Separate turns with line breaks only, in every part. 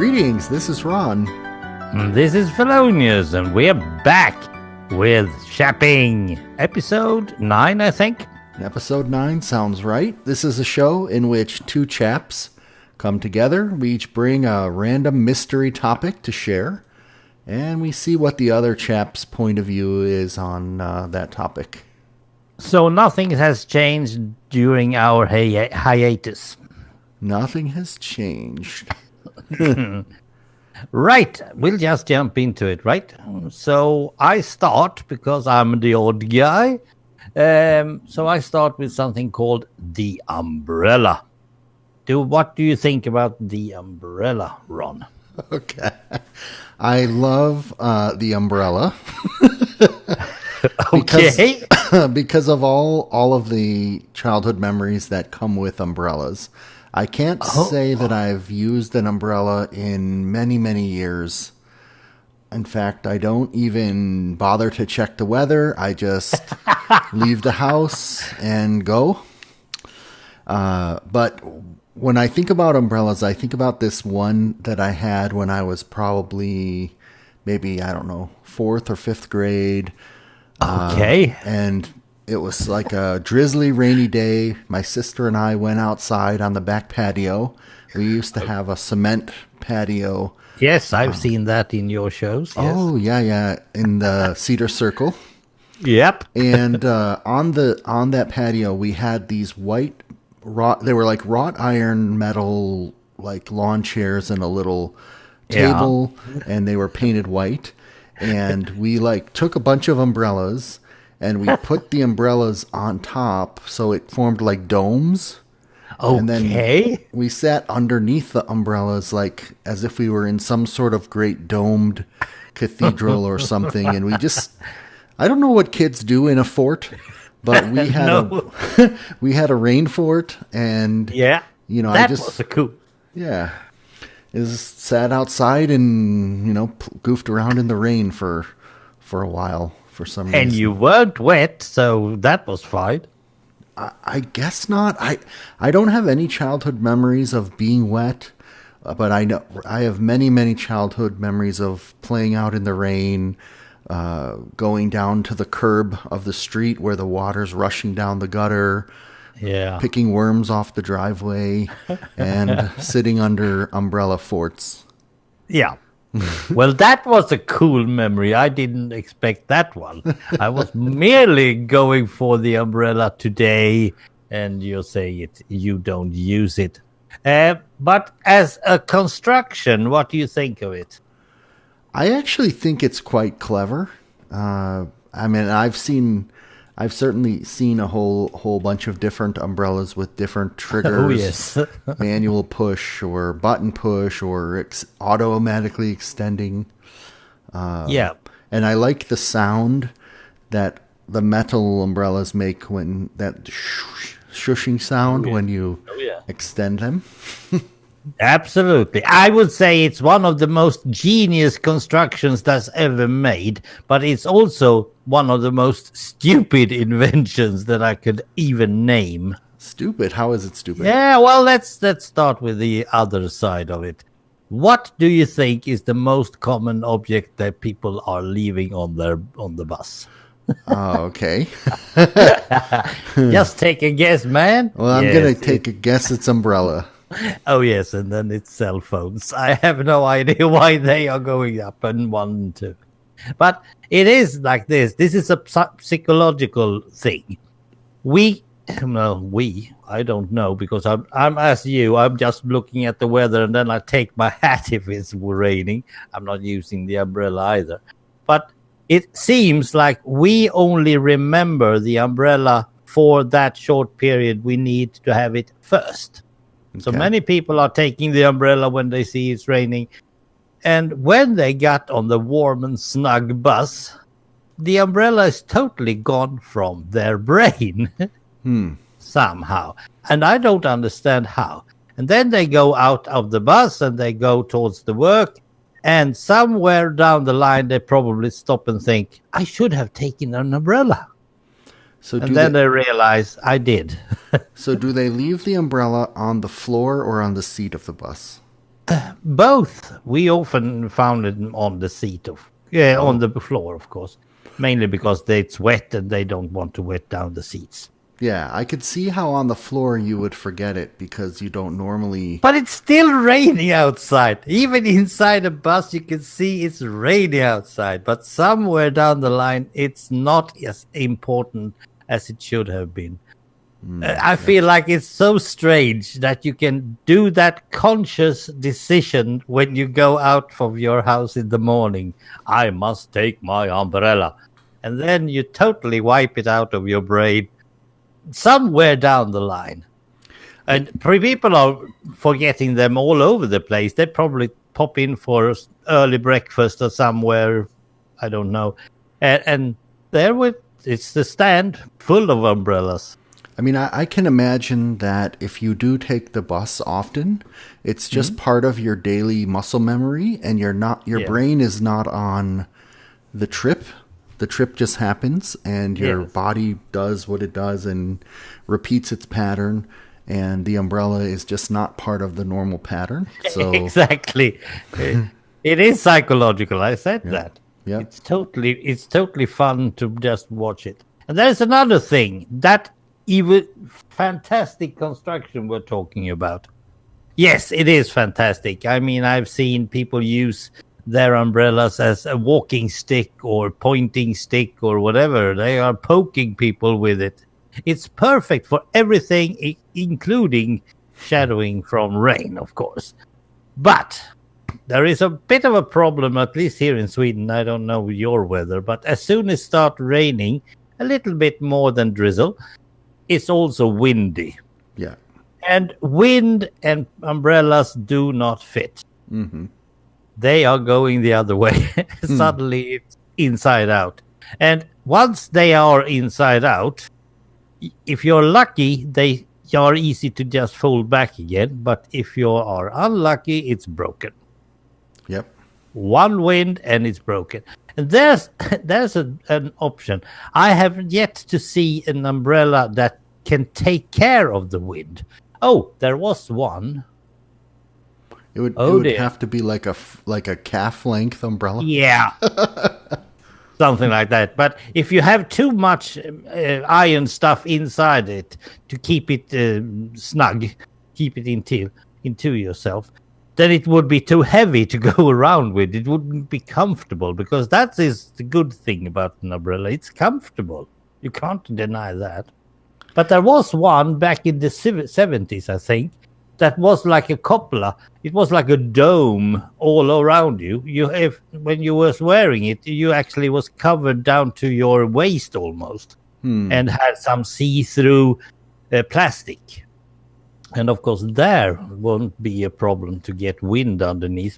Greetings, this is Ron.
This is Felonious, and we're back with Chapping. Episode 9, I think.
Episode 9 sounds right. This is a show in which two chaps come together. We each bring a random mystery topic to share, and we see what the other chap's point of view is on that topic.
So nothing has changed during our hiatus.
Nothing has changed.
Right, we'll just jump into it, right? So I start, because I'm the odd guy. So I start with something called the umbrella. What do you think about the umbrella, Ron?
Okay. I love the umbrella.
Okay.
Because of all of the childhood memories that come with umbrellas. I can't say that I've used an umbrella in many, many years. In fact, I don't even bother to check the weather. I just leave the house and go. But when I think about umbrellas, I think about this one that I had when I was probably maybe, I don't know, 4th or 5th grade.
Okay.
And it was like a drizzly, rainy day. My sister and I went outside on the back patio. We used to have a cement patio.
Yes, I've seen that in your shows. Yes.
Oh, yeah, in the Cedar Circle.
Yep.
And on that patio, we had these white, they were like wrought iron metal, like lawn chairs and a little table, and they were painted white. And we took a bunch of umbrellas, and we put the umbrellas on top, so it formed like domes.
Okay.
And then we sat underneath the umbrellas, like as if we were in some sort of great domed cathedral or something. And we just, I don't know what kids do in a fort, but we had we had a rain fort, and
that was a cool.
Yeah, just sat outside and goofed around in the rain for a while. For some reason.
And you weren't wet, so that was fine.
I guess not. I don't have any childhood memories of being wet, but I know I have many, many childhood memories of playing out in the rain, going down to the curb of the street where the water's rushing down the gutter, picking worms off the driveway, and sitting under umbrella forts.
Yeah. Well, that was a cool memory. I didn't expect that one. I was merely going for the umbrella today, and you say you don't use it. But as a construction, what do you think of it?
I actually think it's quite clever. I mean, I've certainly seen a whole bunch of different umbrellas with different triggers, manual push or button push or automatically extending. And I like the sound that the metal umbrellas make when that shushing sound when you extend them.
Absolutely. I would say it's one of the most genius constructions that's ever made, but it's also one of the most stupid inventions that I could even name.
Stupid? How is it stupid?
Yeah, well, let's start with the other side of it. What do you think is the most common object that people are leaving on the bus?
Oh, okay.
Just take a guess, man.
Well, I'm going to take a guess it's umbrella.
Oh, yes, and then it's cell phones. I have no idea why they are going up in 1 and 2. But it is like this. This is a psychological thing. I don't know, because I'm as you. I'm just looking at the weather, and then I take my hat if it's raining. I'm not using the umbrella either. But it seems like we only remember the umbrella for that short period. We need to have it first. So many people are taking the umbrella when they see it's raining. And when they got on the warm and snug bus, the umbrella is totally gone from their brain somehow. And I don't understand how. And then they go out of the bus and they go towards the work. And somewhere down the line, they probably stop and think, I should have taken an umbrella. And then they realize I did.
So do they leave the umbrella on the floor or on the seat of the bus?
Both. We often found it on the seat on the floor, of course, mainly because it's wet and they don't want to wet down the seats.
Yeah, I could see how on the floor you would forget it because you don't normally.
But it's still raining outside. Even inside a bus, you can see it's raining outside. But somewhere down the line, it's not as important as it should have been. I feel like it's so strange that you can do that conscious decision when you go out from your house in the morning. I must take my umbrella. And then you totally wipe it out of your brain somewhere down the line. And people are forgetting them all over the place. They probably pop in for early breakfast or somewhere, I don't know. And it's the stand full of umbrellas.
I mean, I can imagine that if you do take the bus often, it's just part of your daily muscle memory, and your brain is not on the trip. The trip just happens, and your body does what it does and repeats its pattern, and the umbrella is just not part of the normal pattern. So
exactly, it is psychological. I said that.
Yeah,
it's totally fun to just watch it. And there's another thing that. Even fantastic construction we're talking about. Yes, it is fantastic. I mean, I've seen people use their umbrellas as a walking stick or pointing stick or whatever. They are poking people with it. It's perfect for everything, including shadowing from rain, of course. But there is a bit of a problem, at least here in Sweden. I don't know your weather, but as soon as it starts raining, a little bit more than drizzle, it's also windy.
Yeah.
And wind and umbrellas do not fit.
Mm-hmm.
They are going the other way. Suddenly it's inside out. And once they are inside out, if you're lucky, they are easy to just fold back again. But if you are unlucky, it's broken.
Yep.
One wind and it's broken. And there's an option. I have yet to see an umbrella that can take care of the wind. Oh, there was one.
It would have to be like a calf length umbrella.
Yeah, something like that. But if you have too much iron stuff inside it to keep it snug, keep it into yourself, then it would be too heavy to go around with. It wouldn't be comfortable, because that is the good thing about an umbrella. It's comfortable. You can't deny that. But there was one back in the 70s, I think, that was like a cupola. It was like a dome all around you. When you was wearing it, you actually was covered down to your waist almost, and had some see-through plastic. And of course, there won't be a problem to get wind underneath,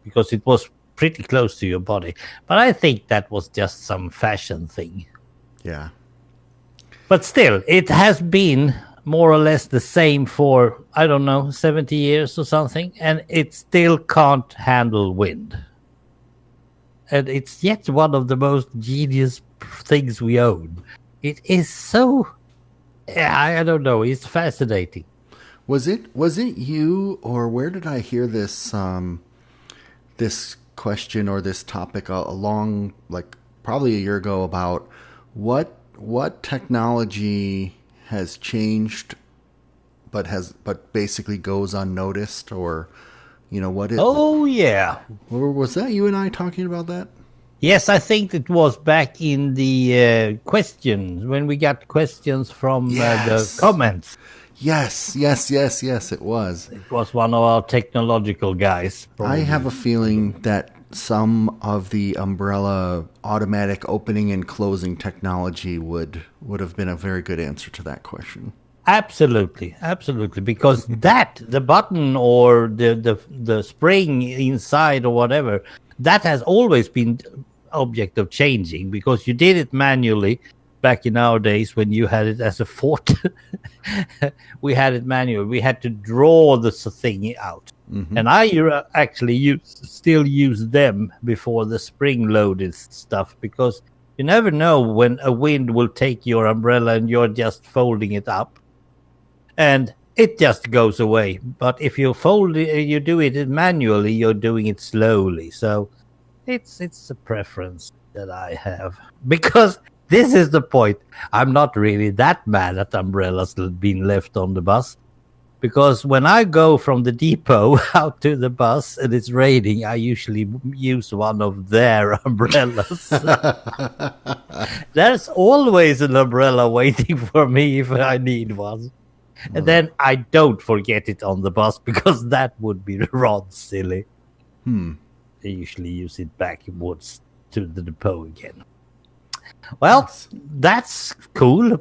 because it was pretty close to your body. But I think that was just some fashion thing.
Yeah.
But still, it has been more or less the same for, I don't know, 70 years or something, and it still can't handle wind. And it's yet one of the most genius things we own. It is so, I don't know, it's fascinating.
Was it you, or where did I hear this this question or this topic along, like probably a year ago, about what technology has changed but basically goes unnoticed, or what it.
Oh yeah.
Was that you and I talking about that?
Yes, I think it was back in the questions, when we got questions from the comments.
Yes, it was.
It was one of our technological guys.
Probably. I have a feeling that some of the umbrella automatic opening and closing technology would have been a very good answer to that question.
Absolutely, because the button or the spring inside or whatever, that has always been object of changing, because you did it manually. Back in our days, when you had it as a fort, we had it manual. We had to draw the thing out. Mm-hmm. And I actually still use them before the spring-loaded stuff, because you never know when a wind will take your umbrella and you're just folding it up. And it just goes away. But if you fold it, you do it manually, you're doing it slowly. So it's a preference that I have, because this is the point. I'm not really that mad at umbrellas being left on the bus, because when I go from the depot out to the bus and it's raining, I usually use one of their umbrellas. There's always an umbrella waiting for me if I need one. And then I don't forget it on the bus, because that would be rather silly. I usually use it backwards to the depot again. Well, that's cool.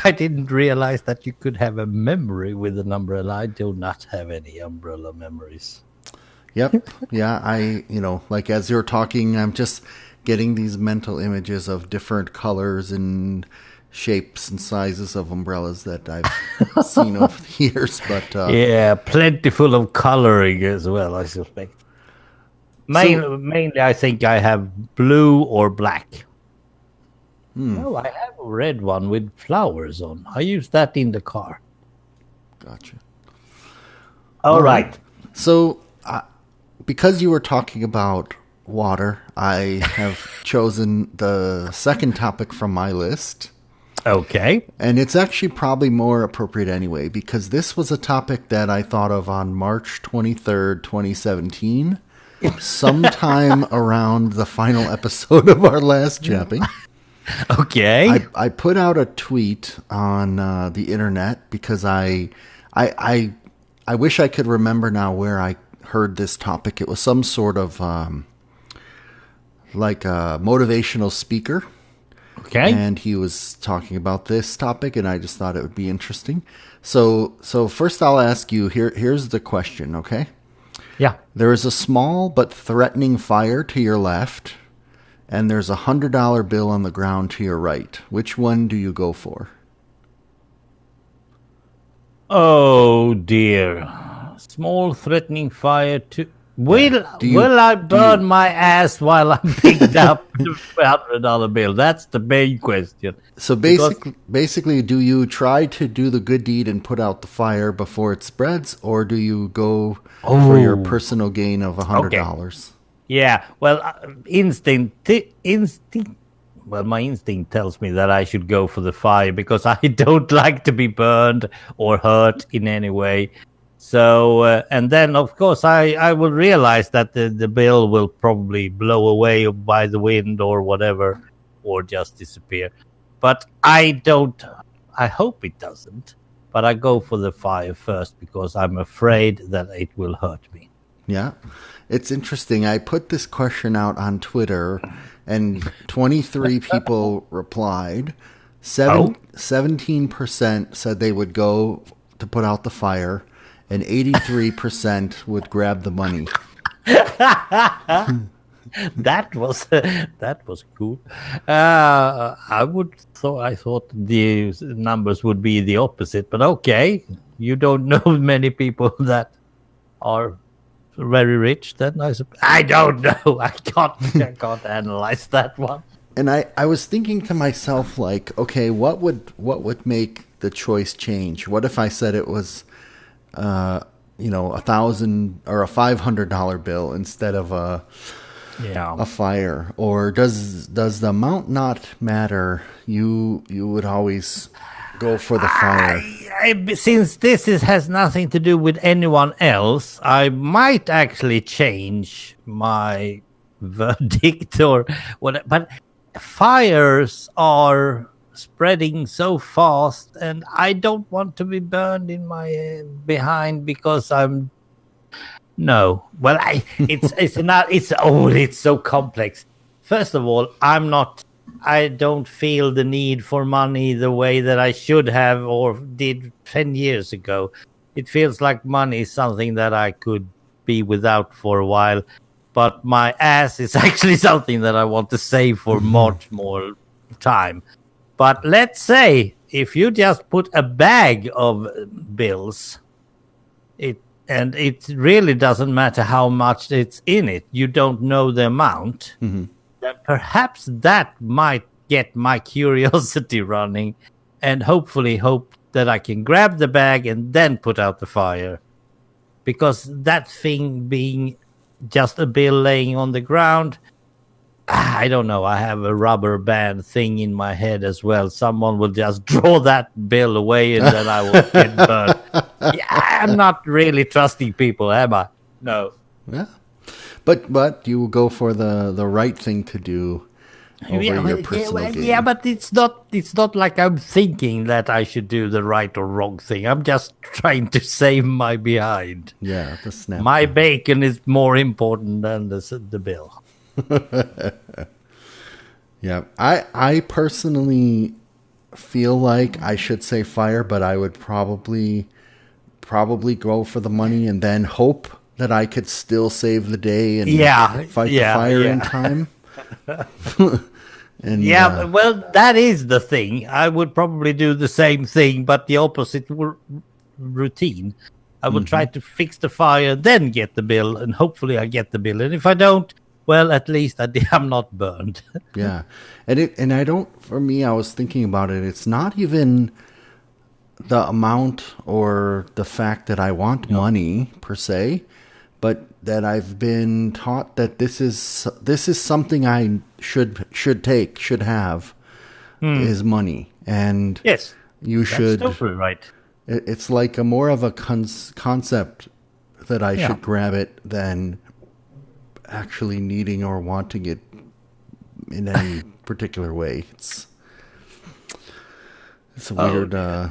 I didn't realize that you could have a memory with an umbrella. I do not have any umbrella memories.
Yep. Yeah, like as you're talking, I'm just getting these mental images of different colors and shapes and sizes of umbrellas that I've seen over the years. But
yeah, plentiful of coloring as well, I suspect. Mainly, I think I have blue or black. No, I have a red one with flowers on. I use that in the car.
Gotcha.
All right.
So, because you were talking about water, I have chosen the second topic from my list.
Okay.
And it's actually probably more appropriate anyway, because this was a topic that I thought of on March 23rd, 2017, sometime around the final episode of our last Chapping.
Okay.
I put out a tweet on the internet because I wish I could remember now where I heard this topic. It was some sort of like a motivational speaker.
Okay.
And he was talking about this topic, and I just thought it would be interesting. So first I'll ask you, here's the question, okay?
Yeah.
There is a small but threatening fire to your left, and there's a $100 bill on the ground to your right. Which one do you go for?
Oh dear. Small threatening fire to... Will I burn my ass while I'm picked up the $100 bill? That's the main question.
So basically, do you try to do the good deed and put out the fire before it spreads, or do you go for your personal gain of $100?
Okay. Yeah, well, my instinct tells me that I should go for the fire, because I don't like to be burned or hurt in any way. So, and then, of course, I will realize that the bill will probably blow away by the wind or whatever, or just disappear. But I hope it doesn't. But I go for the fire first, because I'm afraid that it will hurt me.
Yeah, it's interesting. I put this question out on Twitter, and 23 people replied. 17% said they would go to put out the fire, and 83% would grab the money.
That was cool. I thought the numbers would be the opposite, but okay. You don't know many people that are very rich. Then I don't know. I can't analyze that one.
And I was thinking to myself, like, okay, what would make the choice change? What if I said it was $1,000 or a $500 bill instead of a fire? Or does the amount not matter? You would always go for the fire.
Since this has nothing to do with anyone else, I might actually change my verdict or what. But fires are spreading so fast, and I don't want to be burned in my behind, because it's so complex. First of all, I don't feel the need for money the way that I should have or did 10 years ago. It feels like money is something that I could be without for a while, but my ass is actually something that I want to save for much more time. But let's say if you just put a bag of bills, it really doesn't matter how much it's in it. You don't know the amount.
Mm-hmm.
Then perhaps that might get my curiosity running, and hopefully that I can grab the bag and then put out the fire. Because that thing being just a bill laying on the ground, I don't know. I have a rubber band thing in my head as well. Someone will just draw that bill away and then I will get burned. Yeah, I'm not really trusting people, am I? No.
Yeah. But you will go for the right thing to do over your personal gain.
Yeah, but it's not like I'm thinking that I should do the right or wrong thing. I'm just trying to save my behind.
Yeah, the snap.
My bacon is more important than the bill.
Yeah, I personally feel like I should say fire, but I would probably go for the money and then hope that I could still save the day and fight the fire in time. And,
well, that is the thing. I would probably do the same thing, but the opposite routine. I would try to fix the fire, then get the bill, and hopefully I get the bill. And if I don't, well, at least I'm not burned.
Yeah, and I don't. For me, I was thinking about it. It's not even the amount or the fact that I want money per se, but that I've been taught that this is something I should have is money, and
yes,
you should.
That's totally right.
It's like a more of a concept that I should grab it than actually needing or wanting it in any particular way. It's a weird. I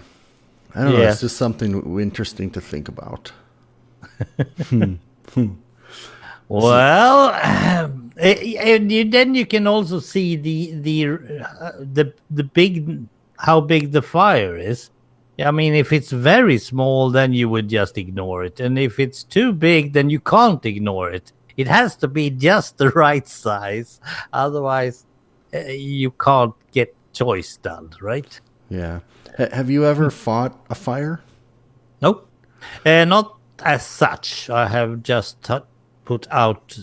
don't know. It's just something interesting to think about.
Well, and then you can also see the big how big the fire is. I mean, if it's very small, then you would just ignore it, and if it's too big, then you can't ignore it. It has to be just the right size, otherwise you can't get choice done, right?
Yeah. Have you ever fought a fire?
Nope, not as such. I have just put out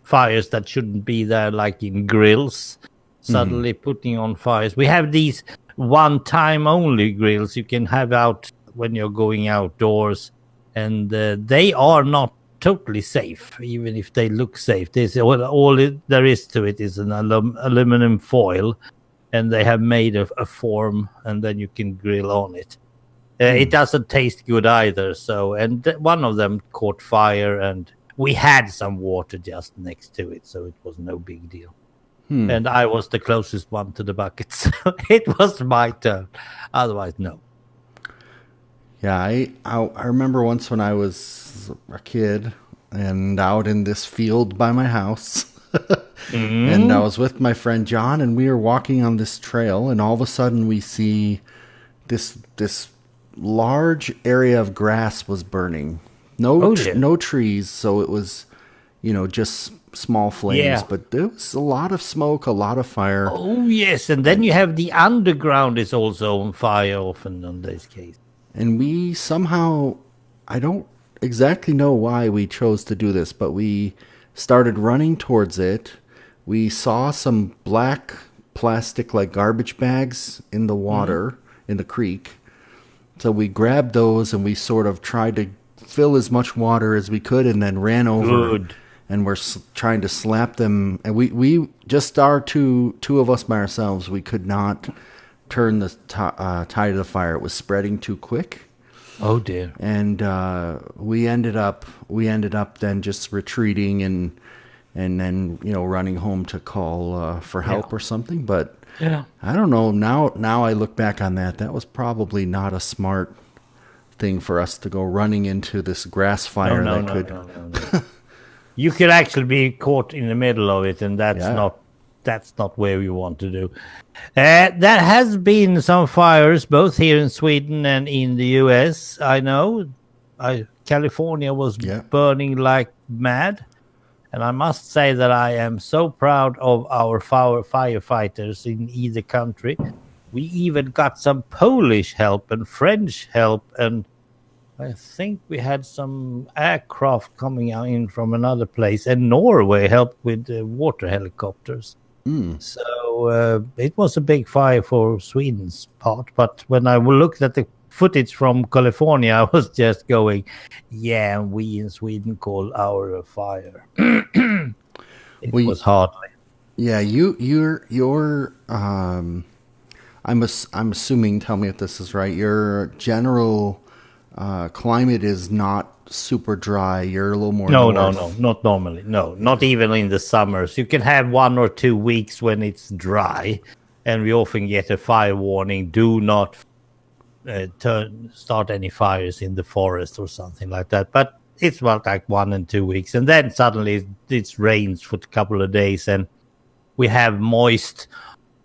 fires that shouldn't be there, like in grills. Suddenly putting on fires. We have these one-time only grills you can have out when you're going outdoors, and they are not totally safe, even if they look safe. There is to it is an aluminum foil, and they have made a form, and then you can grill on it. It doesn't taste good either. So, and one of them caught fire, and we had some water just next to it, so it was no big deal. And I was the closest one to the bucket, so it was my turn. Otherwise, no.
Yeah, I remember once when I was a kid and out in this field by my house, and I was with my friend John, and we were walking on this trail, and all of a sudden we see this large area of grass was burning. No trees, so it was, just small flames, but there was a lot of smoke, a lot of fire.
Oh, yes, and then you have the underground is also on fire often in this case.
And we somehow, I don't exactly know why we chose to do this, but we started running towards it. We saw some black plastic like garbage bags in the water, in the creek. So we grabbed those and we sort of tried to fill as much water as we could and then ran over.
Good.
And we're trying to slap them. And we just our two of us by ourselves. We could not turn the tide of the fire. It was spreading too quick.
Oh dear!
And we ended up then just retreating and then running home to call for help or something. But I don't know. Now I look back on that. That was probably not a smart thing for us to go running into this grass fire.
No. You could actually be caught in the middle of it, and that's not where we want to do. There has been some fires both here in Sweden and in the US. I know California was burning like mad, and I must say that I am so proud of our firefighters in either country. We even got some Polish help and French help, and I think we had some aircraft coming in from another place, and Norway helped with water helicopters. So it was a big fire for Sweden's part. But when I looked at the footage from California, I was just going, yeah, we in Sweden call our fire. It was hardly.
Yeah, you're I'm assuming, tell me if this is right, your general climate is not super dry. You're a little more
No,
north.
not normally. No, not even in the summers. You can have 1 or 2 weeks when it's dry, and we often get a fire warning. Do not start any fires in the forest or something like that. But it's about like 1 and 2 weeks, and then suddenly it rains for a couple of days, and we have moist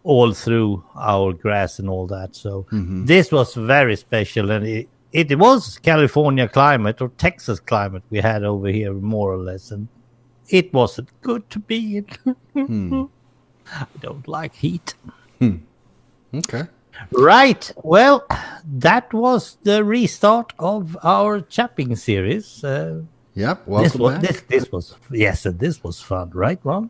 all through our grass and all that. So this was very special, and it was California climate or Texas climate we had over here, more or less, and it wasn't good to be in. I don't like heat.
Okay.
Right. Well, that was the restart of our Chapping series.
Yep. Welcome back.
This was fun, right, Ron?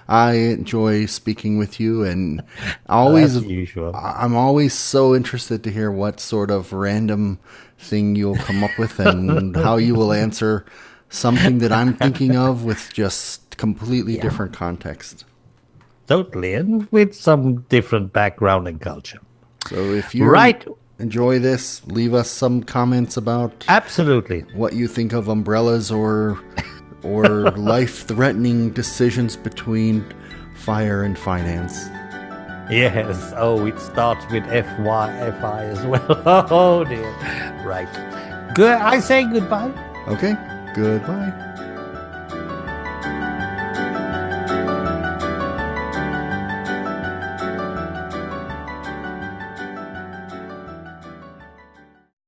I enjoy speaking with you, and always,
as usual.
I'm always so interested to hear what sort of random thing you'll come up with and how you will answer something that I'm thinking of with just completely different context.
Totally, and with some different background and culture.
So if you enjoy this, leave us some comments about
absolutely
what you think of umbrellas or life-threatening decisions between fire and finance.
Yes. Oh, it starts with FI as well. Oh dear. Right. Good. I say goodbye.
Okay. Goodbye.